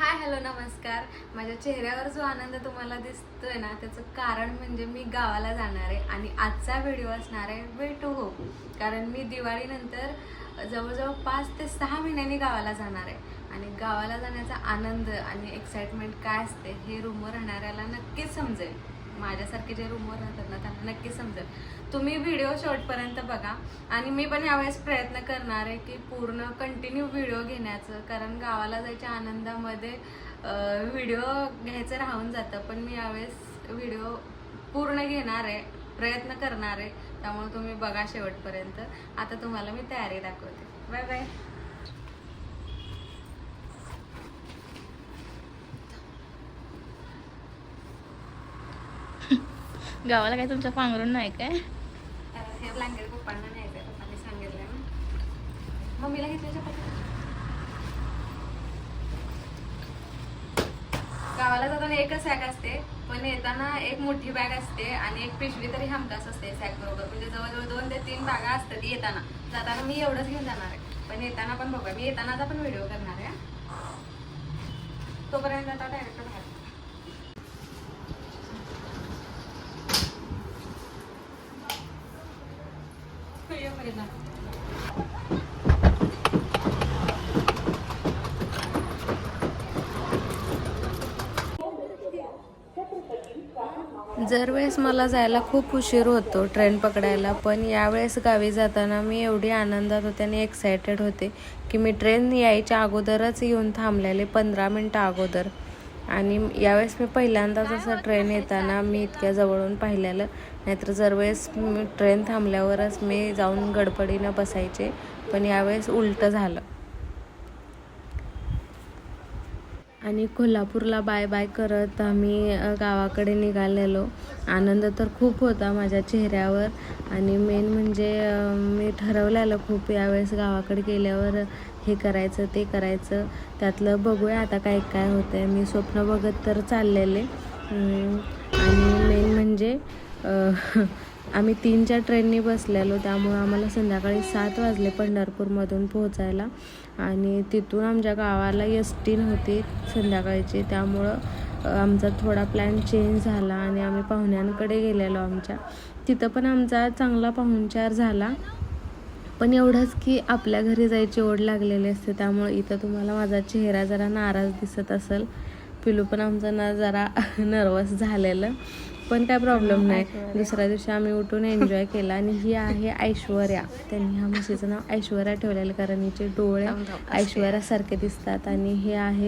Hi hello नमस्कार. माझ्या चेहऱ्यावर जो आनंद तुम्हाला दिसतोय ना त्याचं कारण म्हणजे मी गावाला जाणार आहे आणि आजचा व्हिडिओ असणार आहे वे टू होप. कारण मी दिवाळीनंतर जवळजवळ 5 ते 6 महिन्यांनी गावाला जाणार आहे आणि गावाला जाण्याचा आनंद आणि एक्साइटमेंट काय असते हे रूमवर राहणाऱ्याला नक्कीच समजेल. माझ्यासारखे जे रूमवर राहतात ना त्यांना नक्कीच समजेल. तुम्ही व्हिडिओ शेवटपर्यंत बघा आणि मी पण यावेळेस प्रयत्न करणार आहे की पूर्ण कंटिन्यू व्हिडिओ घेण्याचं. कारण गावाला जायच्या आनंदामध्ये व्हिडिओ घ्यायचं राहून जातं, पण मी यावेळेस व्हिडिओ पूर्ण घेणार आहे, प्रयत्न करणार आहे. त्यामुळे तुम्ही बघा शेवटपर्यंत. आता तुम्हाला मी तयारी दाखवते. Bye bye. गावाला काय तुमच्या पांघरून नाही काय? हे ब्लँकेट पप्पांना न्यायचं आहे, पप्पांनी सांगितलंय ना. मम्मीला घेतल्याच्या गावाला जाताना एकच सॅक असते, पण येताना एक मोठी बॅग असते आणि एक पिशवी तरी हमखास असते सॅक बरोबर. म्हणजे जवळजवळ 2 ते 3 बॅगा असतात येताना. जाताना मी एवढंच घेऊन जाणार आहे, पण येताना पण बघा, मी येतानाचा पण व्हिडिओ करणार आहे. तोपर्यंत आता डायरेक्ट बाहेर. दरवेळेस मला जायला खूप उशीर होतो ट्रेन पकडायला, पण यावेळेस गावी जाताना मी एवढी आनंदात होते आणि एक्सायटेड होते की मी ट्रेन यायच्या अगोदरच येऊन थांबलेले 15 मिनटं अगोदर. आणि यावेळेस मी पहिल्यांदाच असं ट्रेन येताना मी इतक्या जवळून पाहिलेलं. नाहीतर दरवेळेस ट्रेन थांबल्यावरच मी जाऊन गडबडीनं बसायचे, पण यावेळेस उलटं झालं. आणि कोल्हापूरला बाय बाय करत आम्ही गावाकडे निघालेलो. आनंद तर खूप होता माझ्या चेहऱ्यावर. आणि मेन म्हणजे मी ठरवलेलं खूप यावेळेस गावाकडे गेल्यावर हे करायचं ते करायचं. त्यातलं बघूया आता काय काय होतं आहे. मी स्वप्न बघत तर चाललेले. आणि मेन म्हणजे आम्ही 3च्या ट्रेननी बसलेलो, त्यामुळं आम्हाला संध्याकाळी 7 वाजले पंढरपूरमधून पोहोचायला. आणि तिथून आमच्या गावाला एसटी नव्हती संध्याकाळची, त्यामुळं आमचा थोडा प्लॅन चेंज झाला आणि आम्ही पाहुण्यांकडे गेलेलो आमच्या. तिथं पण आमचा चांगला पाहुणचार झाला, पण एवढंच की आपल्या घरी जायची ओढ लागलेली असते, त्यामुळे इथं तुम्हाला माझा चेहरा जरा नाराज दिसत असेल. पिलू पण आमचं ना जरा नर्वस झालेलं, पण काय प्रॉब्लेम नाही. दुसऱ्या दिवशी आम्ही उठून एन्जॉय केला. आणि ही आहे ऐश्वर्या. त्यांनी ह्या म्हशीचं नाव ऐश्वर्या ठेवलेलं कारण हिचे डोळे ऐश्वर्यासारखे दिसतात. आणि हे आहे